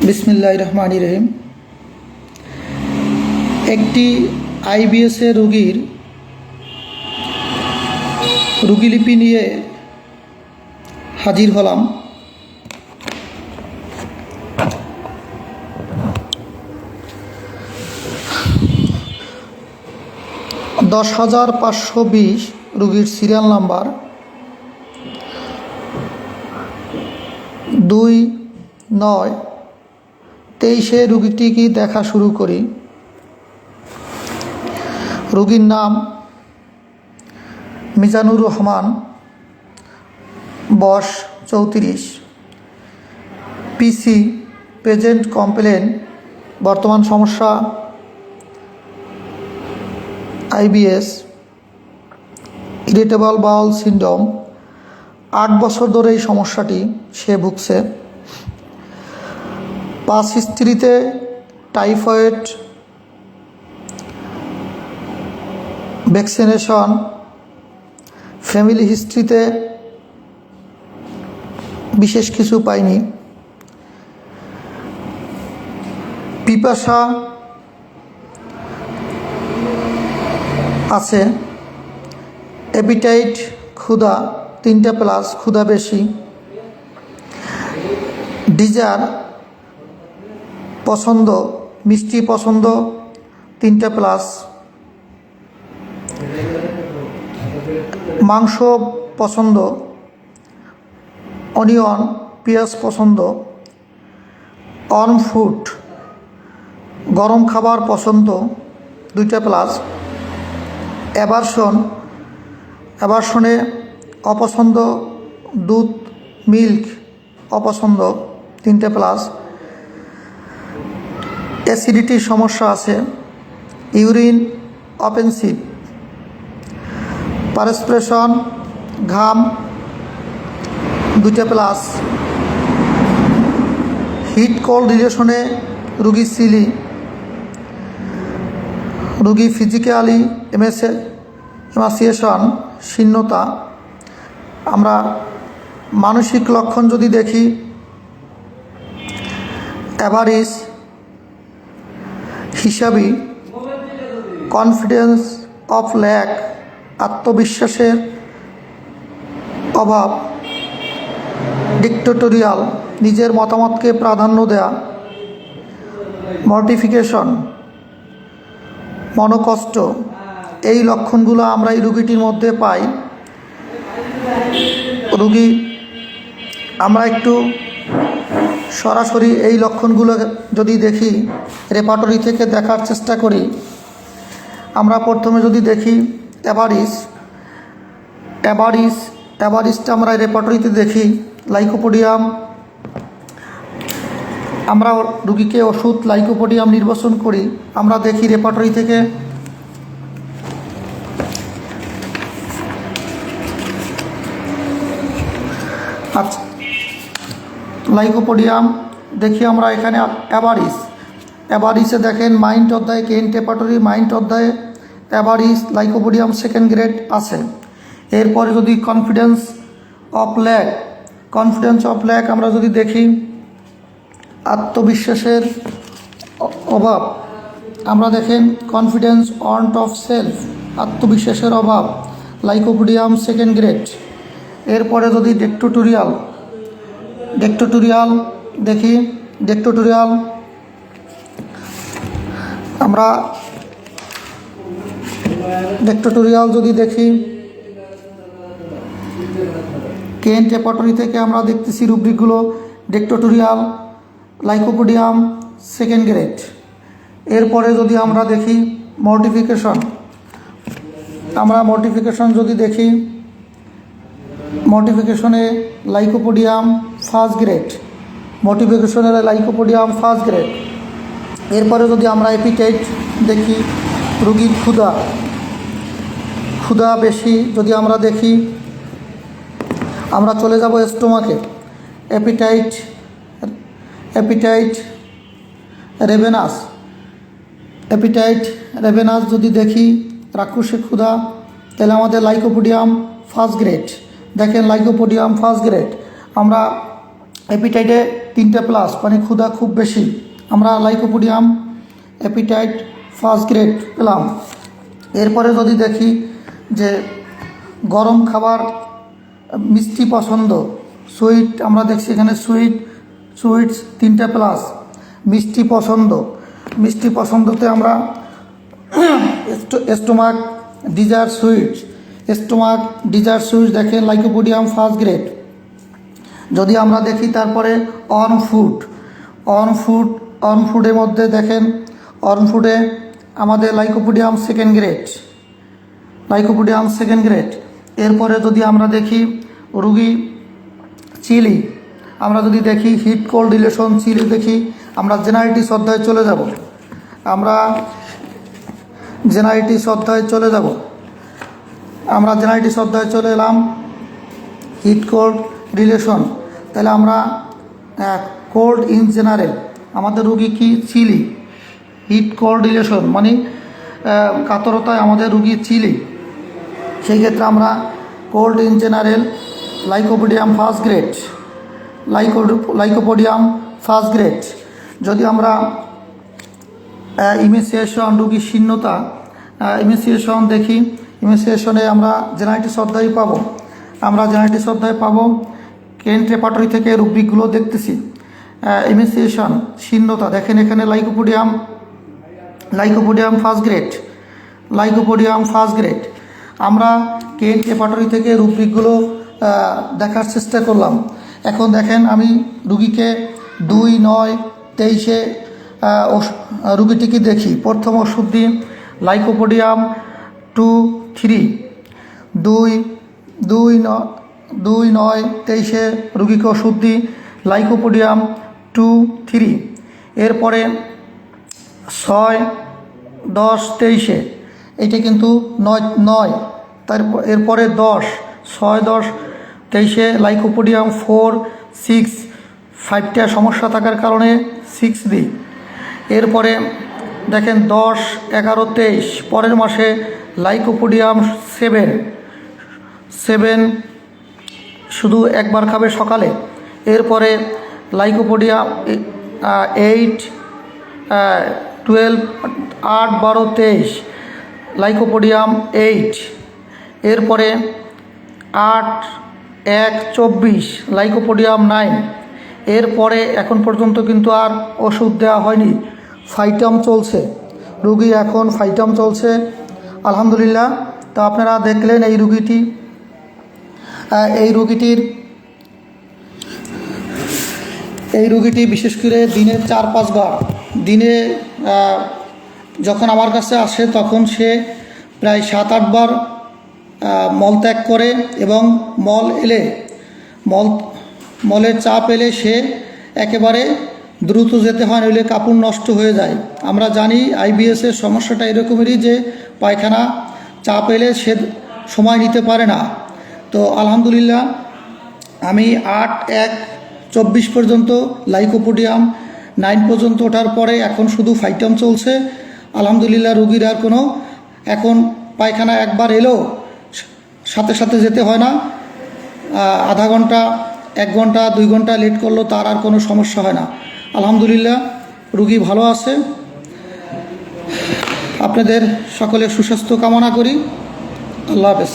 বিসমিল্লাহির রহমানির রহিম। একটি আইবিএসের রোগীর রোগীলিপি নিয়ে হাজির হলাম। দশ 10,520 রোগীর সিরিয়াল নাম্বার 2/9/23 রোগীটিকে দেখা শুরু করি। রোগীর নাম মিজানুর রহমান, বয়স 34, পিসি প্রেজেন্ট কমপ্লেন, বর্তমান সমস্যা আইবিএস, ইরিটেবল বাউল সিনড্রোম। 8 বছর ধরে এই সমস্যাটি সে ভুগছে। পাস হিস্ট্রিতে টাইফয়েড, ভ্যাকসিনেশন, ফ্যামিলি হিস্ট্রিতে বিশেষ কিছু পাইনি। পিপাসা আছে, অ্যাপিটাইট ক্ষুধা 3+, ক্ষুধা বেশি। ডিজার পছন্দ, মিষ্টি পছন্দ 3+। মাংস পছন্দ, অনিয়ন পেঁয়াজ পছন্দ। ওয়ার্ম ফুড, গরম খাবার পছন্দ 2+। অ্যাভারশনে অপছন্দ, দুধ মিল্ক অপছন্দ 3+। অ্যাসিডিটির সমস্যা আছে, ইউরিন অফেন্সিভ। পারস্পিরেশন, ঘাম 2+। হিট কোল্ড রিলেশনে রুগী সিলি। রুগী ফিজিক্যালি এমাসিয়েশন, শীর্ণতা। আমরা মানসিক লক্ষণ যদি দেখি, অ্যাভারিস, হিসাবি, কনফিডেন্স অফ ল্যাক, আত্মবিশ্বাসের অভাব। ডিক্টেটোরিয়াল, নিজের মতামতকে প্রাধান্য দেয়া। মর্টিফিকেশন, মনোকষ্ট। এই লক্ষণগুলো আমরা এই রোগীটির মধ্যে পাই। রোগী আমরা একটু সরাসরি এই লক্ষণগুলো যদি দেখি, রেপার্টরি থেকে দেখার চেষ্টা করি। আমরা প্রথমে যদি দেখি অ্যাভারিসটা আমরা রেপার্টরিতে দেখি। লাইকোপোডিয়াম, আমরা রুগীকে ওষুধ লাইকোপোডিয়াম নির্বাচন করি। আমরা দেখি রেপার্টরি থেকে আচ্ছা, লাইকোপোডিয়াম দেখি আমরা এখানে। অ্যাভারিসে দেখেন মাইন্ড অধ্যায়ে, কেন্ট রেপার্টরি মাইন্ড অধ্যায়ে অ্যাভারিস লাইকোপোডিয়াম 2nd গ্রেড আছে। এরপরে যদি কনফিডেন্স অফ ল্যাক আমরা যদি দেখি, আত্মবিশ্বাসের অভাব। আমরা দেখেন কনফিডেন্স ওয়ান্ট অফ সেলফ, আত্মবিশ্বাসের অভাব, লাইকোপোডিয়াম 2nd গ্রেড। এরপরে যদি ডিক্টেটোরিয়াল দেখি, আমরা ডিক্টেটোরিয়াল যদি দেখি, কেন্ট রেপার্টরি থেকে আমরা দেখতেছি রুব্রিকগুলো। Dictatorial, lycopodium 2nd grade. এরপরে যদি আমরা দেখি মর্টিফিকেশন যদি দেখি, মর্টিফিকেশনে লাইকোপোডিয়াম 1st গ্রেড। এরপরে যদি আমরা অ্যাপিটাইট দেখি, রোগীর ক্ষুধা বেশি যদি আমরা দেখি, আমরা চলে যাব স্টোমাকে। অ্যাপিটাইট রেভেনাস যদি দেখি, রাক্ষসে ক্ষুধা, তাহলে আমাদের লাইকোপোডিয়াম 1st গ্রেড। দেখেন লাইকোপোডিয়াম 1st গ্রেড। আমরা অ্যাপিটাইটে 3টে প্লাস, মানে ক্ষুধা খুব বেশি, আমরা লাইকোপোডিয়াম অ্যাপিটাইট ফার্স্ট গ্রেড পেলাম। এরপরে যদি দেখি যে গরম খাবার, মিষ্টি পছন্দ, সুইট, আমরা দেখছি এখানে সুইটস 3টে প্লাস, মিষ্টি পছন্দতে আমরা স্টোমাক ডিজায়ার সুইটস দেখেন লাইকোপোডিয়াম ফার্স্ট গ্রেড। যদি আমরা দেখি তারপরে অন ফুডের মধ্যে দেখেন ফুডে আমাদের লাইকোপোডিয়াম সেকেন্ড গ্রেড। এরপরে যদি আমরা দেখি রুগী চিলি, আমরা যদি দেখি হিট কোল্ড রিলেশন চিলি দেখি, আমরা জেনাইটিস অধ্যায়ে চলে যাব। আমরা জেনাইটিস অধ্যায়ে চলে এলাম, হিট কোল্ড রিলেশন। তাহলে আমরা কোল্ড ইন জেনারেল, আমাদের রুগী কি চিলি, হিট কোল্ড রিলেশন মানে কাতরতায় আমাদের রুগী চিলি, সেই ক্ষেত্রে আমরা cold in general lycopodium first grade. যদি আমরা ইমিসিয়েশন, রুগী শীর্ণতা, ইমিসিয়েশন দেখি, ইমিসিয়েশনে আমরা জেনাইটিস অধ্যায় পাবো। কেন্ট রেপার্টরি থেকে রুব্রিকগুলো দেখতেছি। ইমিসিয়েশন, শীর্ণতা দেখেন এখানে লাইকোপোডিয়াম ফার্স্ট গ্রেড। আমরা কেন্ট রেপার্টরি থেকে রুব্রিকগুলো দেখার চেষ্টা করলাম। এখন দেখেন আমি রুগীকে 2-9-23 রুগীটিকে দেখি। প্রথম ওষুধ দিন লাইকোপোডিয়াম 2-3, 2-9-23 রুগীকে ওষুধ দিই লাইকোপোডিয়াম 2-3। এরপরে 6-10-23, এটা কিন্তু 9, তারপর এরপরে 6-10-23 লাইকোপোডিয়াম 4-6, 5টা সমস্যা থাকার কারণে 6 দিই। এরপরে দেখেন 10-11-23 পরের মাসে লাইকোপোডিয়াম 7 শুধু একবার খাবে সকালে। এরপরে লাইকোপোডিয়াম 8-12-23 লাইকোপোডিয়াম 8। এরপরে 8-1-24 লাইকোপোডিয়াম 9। এরপরে এখন পর্যন্ত কিন্তু আর ওষুধ দেওয়া হয়নি, ফাইটাম চলছে, রুগী এখন ফাইটাম চলছে আলহামদুলিল্লাহ। তো আপনারা দেখলেন এই রুগীটি বিশেষ করে দিনে 4-5 বার, দিনে যখন আমার কাছে আসে তখন সে প্রায় 7-8 বার মলত্যাগ করে, এবং মলের চাপ এলে সে একেবারে দ্রুত যেতে হয়, নইলে কাপড় নষ্ট হয়ে যায়। আমরা জানি আইবিএসের সমস্যাটা এরকমেরই যে পায়খানা চাপ এলে সে সময় নিতে পারে না। তো আলহামদুলিল্লাহ আমি 8-1-24 পর্যন্ত লাইকোপোডিয়াম 9 পর্যন্ত ওঠার পরে এখন শুধু ফাইটাম চলছে আলহামদুলিল্লাহ। রুগীর আর কোনো এখন পায়খানা একবার এলেও সাথে সাথে যেতে হয় না, আধা ঘন্টা, 1 ঘন্টা, 2 ঘন্টা লেট করলেও তার আর কোনো সমস্যা হয় না আলহামদুলিল্লাহ। রুগী ভালো আছে। আপনাদের সকলের সুস্বাস্থ্য কামনা করি। আল্লাহ হাফেজ।